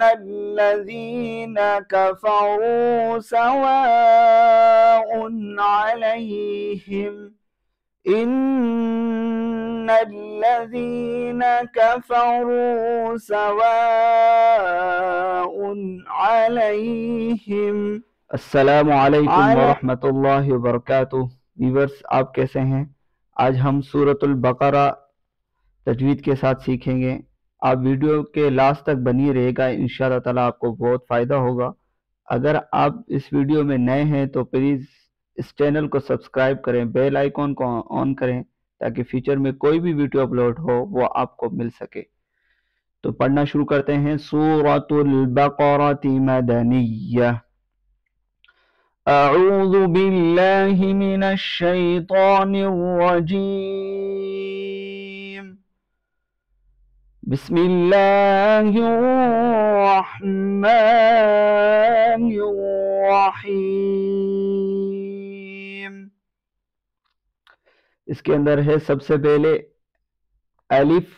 الذين كفروا سواء عليهم إن الذين كفروا سواء عليهم। अस्सलामु अलैकुम वरहमतुल्लाहि वबरकातुह। व्यूअर्स, आप कैसे हैं? आज हम सूरतुल बकरा तजवीद के साथ सीखेंगे। आप वीडियो के लास्ट तक बनी रहेगा, इंशाअल्लाह ताला आपको बहुत फ़ायदा होगा। अगर आप इस वीडियो में नए हैं तो प्लीज़ इस चैनल को सब्सक्राइब करें, बेल आइकॉन को ऑन करें ताकि फ्यूचर में कोई भी वीडियो अपलोड हो वो आपको मिल सके। तो पढ़ना शुरू करते हैं। सूरतुल बकरा मदनिय्या। अऊज़ु बिल्लाहि मिनश शैतानिर रजीम। बिस्मिल्लाहिर रहमानिर रहीम। इसके अंदर है सबसे पहले अलिफ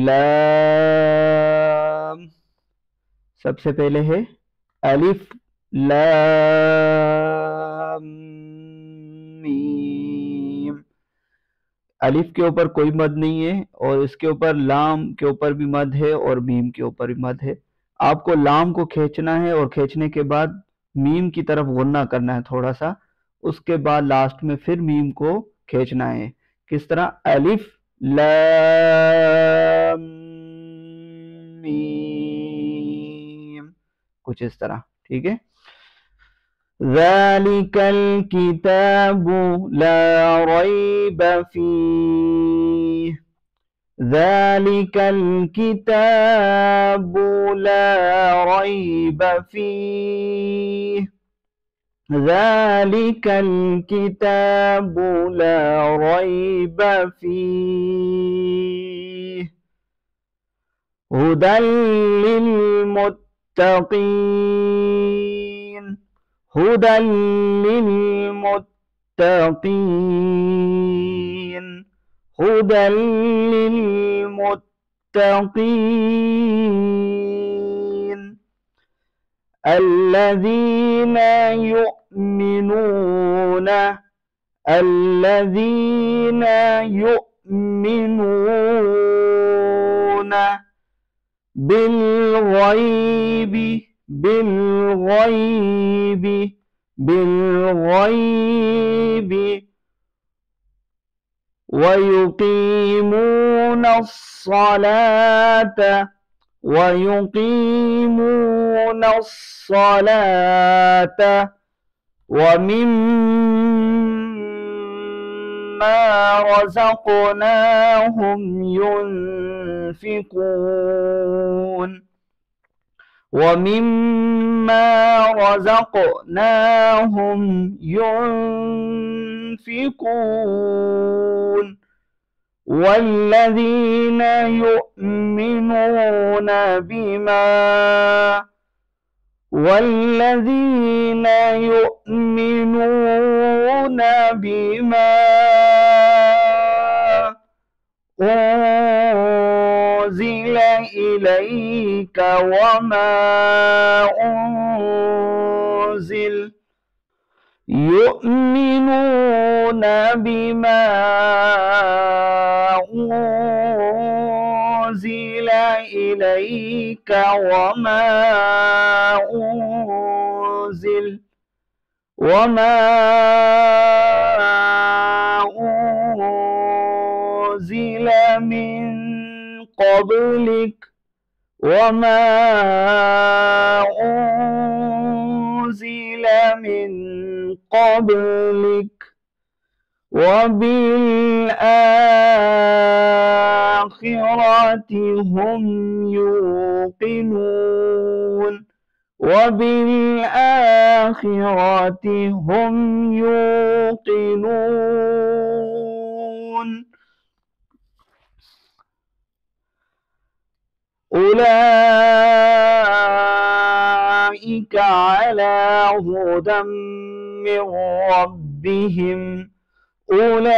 लाम। सबसे पहले है अलिफ लाम मीम। अलिफ के ऊपर कोई मद नहीं है और इसके ऊपर लाम के ऊपर भी मद है और मीम के ऊपर भी मद है। आपको लाम को खींचना है और खींचने के बाद मीम की तरफ गुन्ना करना है थोड़ा सा, उसके बाद लास्ट में फिर मीम को खींचना है। किस तरह? अलिफ लाम मीम, कुछ इस तरह। ठीक है। ज़ालिकल किताबु ला रैब फीह। ज़ालिकल किताबु ला रैब फीह। ज़ालिकल किताबु ला रैब फीह हुदल लिलमुत्तक़ीन। हुदल लिलमुत्तक़ीन। हुदल लिलमुत्तक़ीन अल्लज़ीना युमिनून बिलग़ैब वयुक़ीमून الصلاة ومما रज़क़नाहुम युनफ़िक़ून। वमिम्मा रज़क़नाहुम युनफ़िक़ून वल्लज़ीन युमिनून बिमा उन्ज़िल इलैक वमा उन्ज़िल युमिनून बिमा उन्ज़िल इलैक वमा उन्ज़िल मिन क़ब्लिक वमा उन्ज़िल मिन क़ब्लिक वबिल-आख़िरति हुम यूक़िनून। वबिल-आख़िरति हुम यूक़िनून। उलाइका अला हुदम मिन रब्बिहिम। उलाइका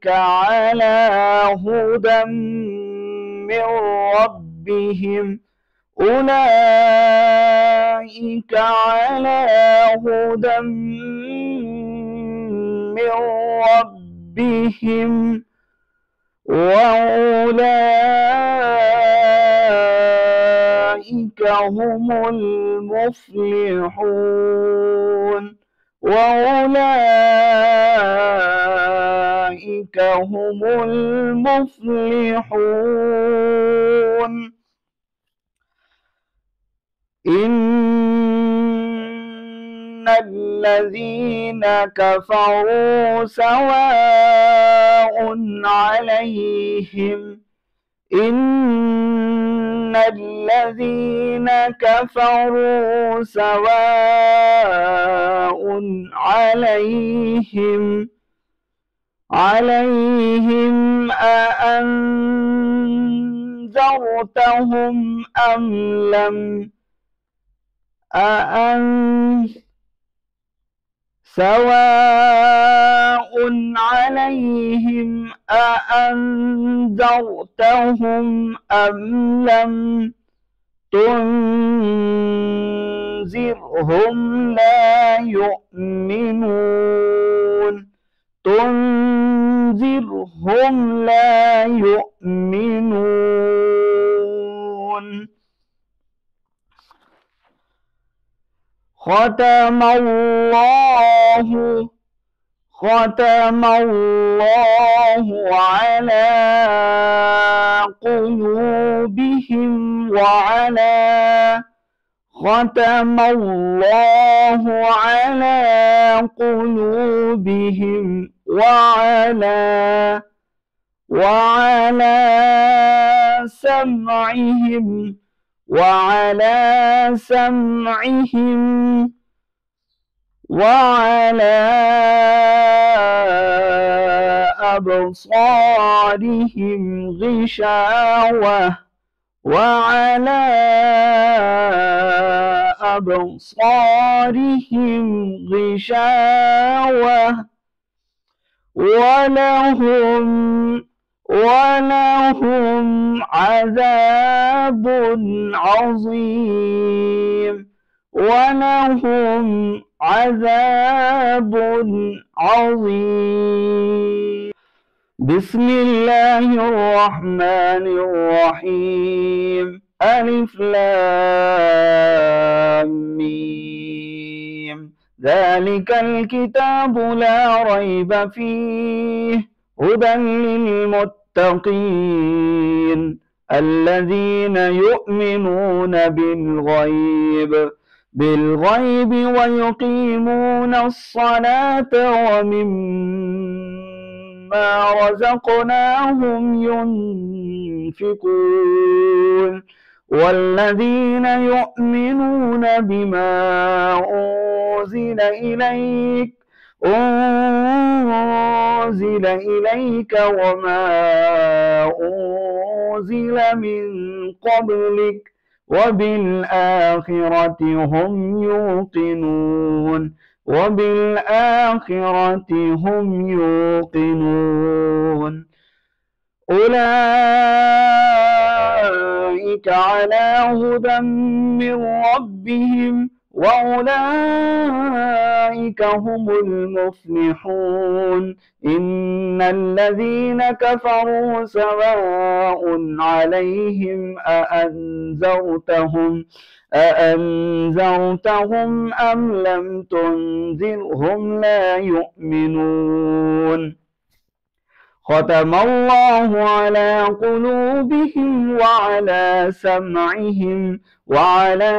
على هدى من ربهم أولئك على هدى من ربهم وأولئك هم المفلحون وأولئك هم المفلحون إن الذين كفروا سواء عليهم إن الذين كفروا سواء عليهم أأنذرتهم أم لم سواء عليهم أأنذرتهم أم لم تنذرهم لا يؤمنون تنذرهم لا يؤمنون ختم الله على قلوبهم ختم الله على قلوبهم وعلى سمعهم وعلى أبصارهم غشاوة ولهم عذاب عظيم بسم الله الرحمن الرحيم ألف لام ميم ذلك الكتاب لا ريب فيه هدى للمتقين الذين يؤمنون بالغيب ويقيمون الصلاة ومما رزقناهم ينفقون والذين يؤمنون بما أنزل إليك وما أنزل من قبلك وبالآخرة هم يوقنون أولئك على هدى من ربهم وأولئك هم المفلحون إن الذين كفروا سواء عليهم أأنذرتهم أم لم تنذرهم لا يؤمنون ختم الله على قلوبهم وعلى سمعهم وعلى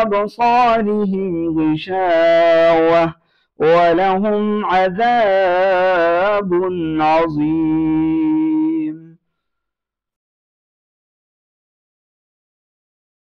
أبصارهم غشاوة ولهم عذاب عظيم